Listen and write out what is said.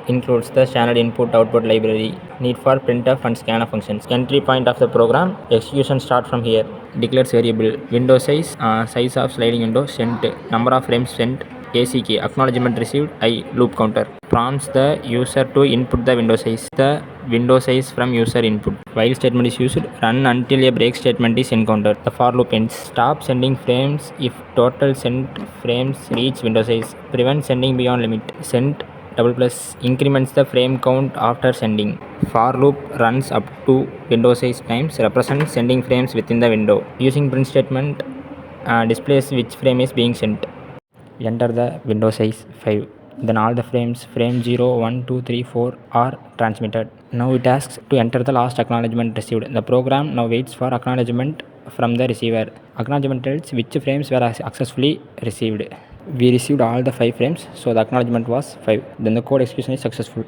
includes the standard input-output library, need for printf and scanf functions. Entry point of the program, execution start from here. Declares variable, window size, size of sliding window, sent, number of frames sent, AC key, acknowledgement received, I, loop counter. Prompts the user to input the window size. The window size from user input. While statement is used, run until a break statement is encountered. The for loop ends. Stop sending frames if total sent frames reach window size. Prevent sending beyond limit. Send double plus increments the frame count after sending. For loop runs up to window size times, represents sending frames within the window. Using print statement displays which frame is being sent. Enter the window size 5. Then all the frames, frame 0, 1, 2, 3, 4 are transmitted. Now it asks to enter the last acknowledgement received. The program now waits for acknowledgement from the receiver. Acknowledgement tells which frames were successfully received. We received all the 5 frames, so the acknowledgement was 5. Then the code execution is successful.